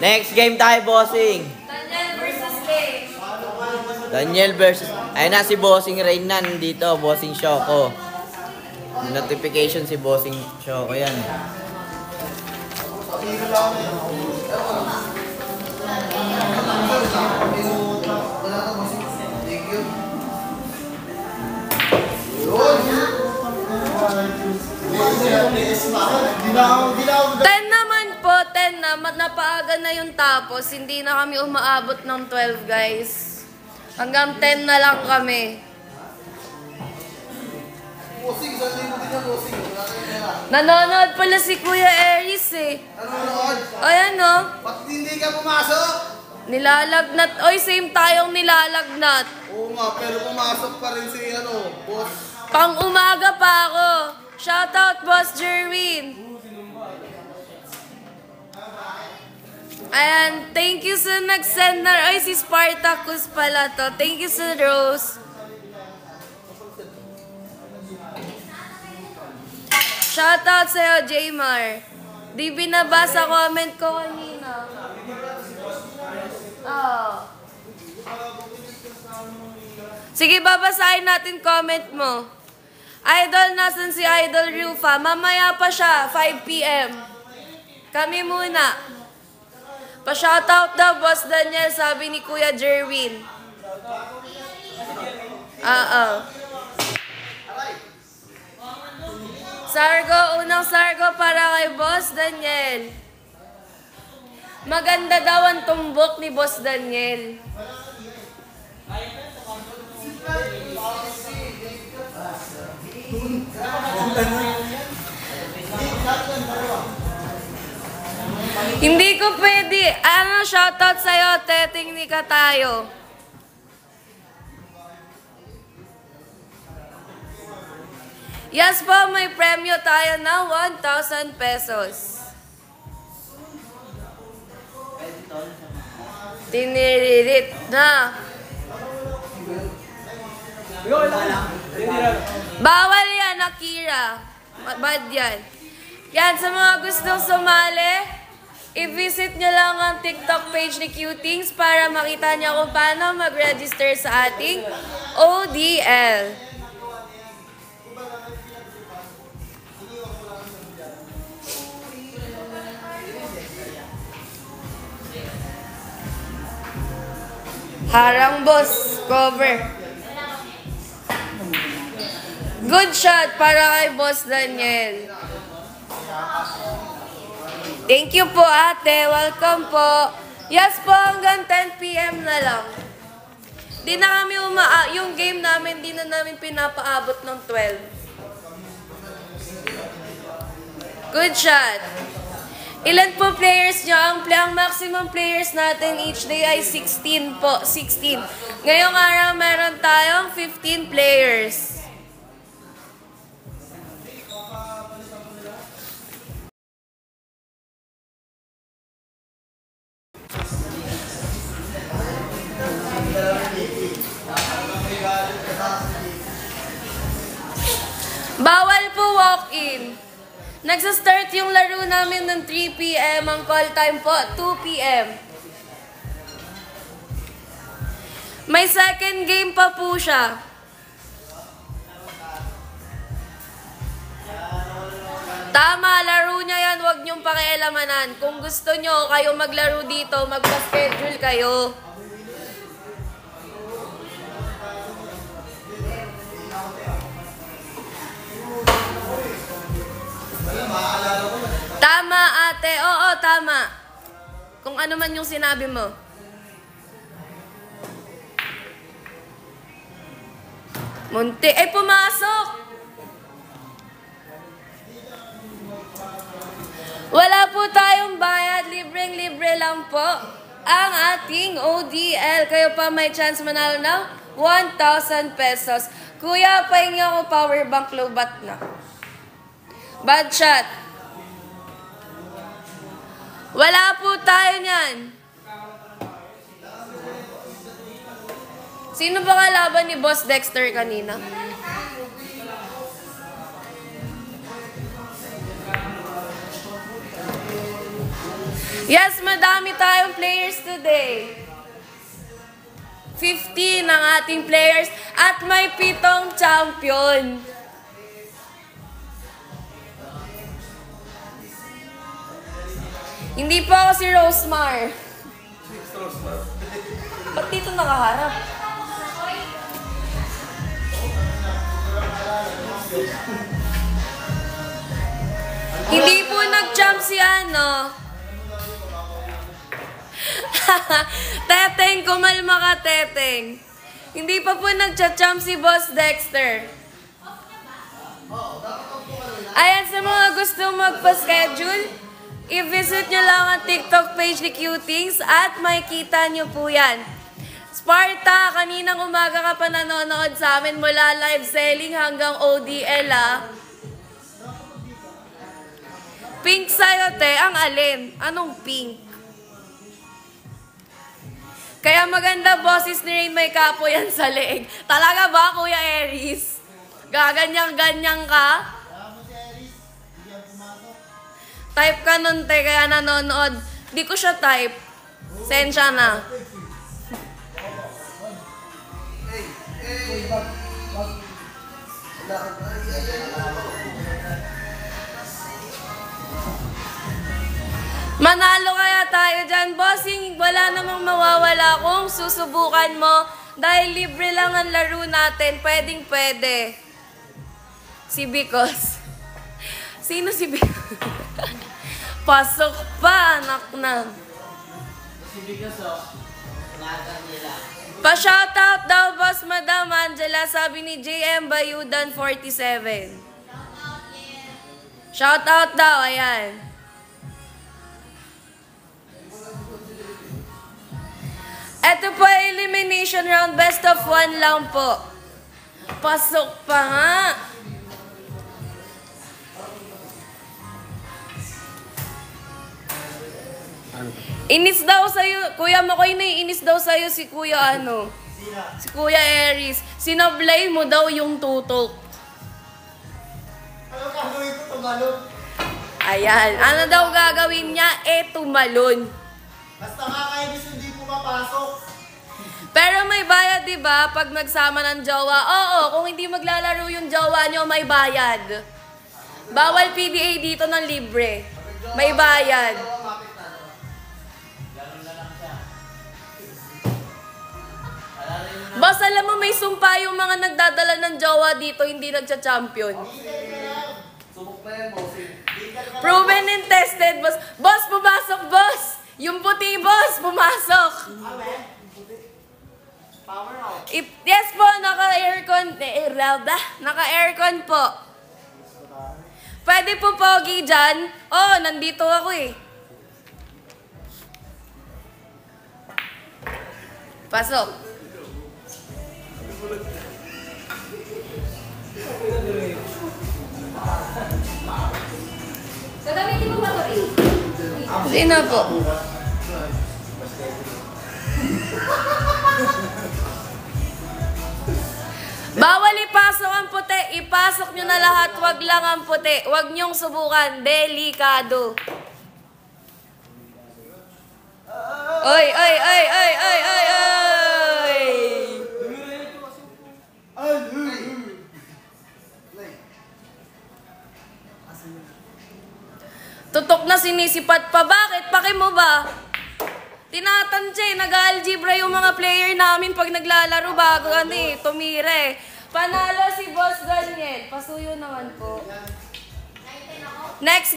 Next game tayo, bossing. Daniel versus Kay. Daniel versus... Ayun na si bossing Rain na nandito. Bossing Shoko. Notification si bossing Shoko yan. Ten naman po, 10 na. Napaaga na yung tapos. Hindi na kami umaabot ng 12, guys. Hanggang 10 na lang kami. Nanonood pala si Kuya Aries eh. Nanonood? Ayan o. Ba't hindi ka pumasok? Nilalagnat. Oy, same tayong nilalagnat. Oo nga, pero pumasok pa rin si boss. Pang umaga pa ako. Shoutout, Boss Jerwin. Ayan, thank you sa nag-send na. Ay, si Spartacus pala to. Thank you sa Rose. Shoutout sa'yo, Jaymar. Di binabasa comment ko kanina. Oh. Sige, babasahin natin comment mo. Idol, nasan si Idol Rufa? Mamaya pa siya, 5 PM. Kami muna. Pa-shoutout daw, Boss Daniel, sabi ni Kuya Jerwin. Sargo, unang sargo para kay Boss Daniel. Maganda daw ang tumbok ni Boss Daniel. Hindi ko pwede. Ano, shoutout sa'yo, Teting ni Katayo. Yes po, may premyo tayo na 1,000 pesos. Tiniririt na. Bawal yan, Akira. Bad yan. Yan, sa mga gustong sumali, i-visit nyo lang ang TikTok page ni Cutings para makita nyo kung paano mag-register sa ating ODL. Harang boss, cover. Good shot para kay Boss Daniel. Thank you po ate, welcome po. Yes po, hanggang 10 PM na lang. Di na kami yung game namin, di na namin pinapaabot ng 12. Good shot. Ilan po players nyo? Ang maximum players natin each day ay 16 po. 16. Ngayong araw meron tayong 15 players. Bawal po walk-in. Nagsa-start yung laro namin ng 3 PM. Ang call time po, 2 PM. May second game pa po siya. Tama, laro niya yan. Huwag niyong pakialamanan. Kung gusto niyo kayo maglaro dito, magpa-schedule kayo. Tama, ate. Oo, tama. Kung ano man yung sinabi mo. Munti. Ay, pumasok! Wala po tayong bayad. Libreng-libre lang po ang ating ODL. Kayo pa may chance manalo ng 1,000 pesos. Kuya, pahingi ako power bank lobat na. Bad shot. Wala po tayo niyan. Sino ba kalaban ni Boss Dexter kanina? Yes, madami tayong players today. 15 ang ating players at may 7 champion. Hindi po ako si Rosemar. Ba't dito nakaharap? Hindi po nag-jump si ano. Teteng, kumalma ka, Teteng. Hindi pa po nag-jump si Boss Dexter. Ayan, sa mga gustong magpa-schedule, i-visit nyo lang ang TikTok page ni Cutings at makikita nyo po yan. Sparta, kaninang umaga ka pa nanonood sa amin mula live selling hanggang ODL, ah. Pink sa'yo, te. Ang alin? Anong pink? Kaya maganda boses ni Rain, may kapo yan sa leeg. Talaga ba, Kuya Aries? Gaganyang-ganyang ka? Type ka nun, te, kaya nanonood. Di ko siya type. Sensya na. Manalo kaya tayo dyan. Bossing, wala namang mawawala kung susubukan mo. Dahil libre lang ang laro natin. Pwedeng pwede. Si Bicos. Sino si Bicos? Pasok pa, anak na. Si Bicos, nila. Pa-shoutout daw, Boss Madam Angela. Sabi ni JM Bayudan 47. Shoutout daw, ayan. Ito po ay elimination round. Best of 1 lang po. Pasok pa nga. Inis daw sa'yo. Kuya Makoy, naiinis daw sa'yo si Kuya ano. Si Kuya Aries. Sinablay mo daw yung tutok. Ano gagawin ko, tumalon? Ayan. Ano daw gagawin niya? Tumalon. Basta kakainis hindi pumapasok. Pero may bayad, di ba? Pag nagsama ng jowa. Oo, kung hindi maglalaro yung jowa nyo, may bayad. Bawal PDA dito ng libre. May bayad. Boss, alam mo, may sumpa yung mga nagdadala ng jowa dito, hindi nagcha-champion. Subok na yan, bossing. Proven and tested, boss. Boss, pumasok, boss! Yung puti, boss, pumasok! Power out. Yes po, naka-aircon. Naka-aircon po. Pwede po pogi dyan? Oh, nandito ako eh. Pasok. Gagamitin mo ba ito rin? Hindi na po. Bawal ipasok ang puti. Ipasok nyo na lahat. Wag lang ang puti. Wag nyong subukan. Delikado. Oy, oy, oy, oy, oy, oy, oy! Tutok na sinisipat pa. Bakit? Paki mo ba? Tinatansya, nag-algebra yung mga player namin pag naglalaro bago tumire. Panalo si Boss Daniel. Pasuyo naman po. Next.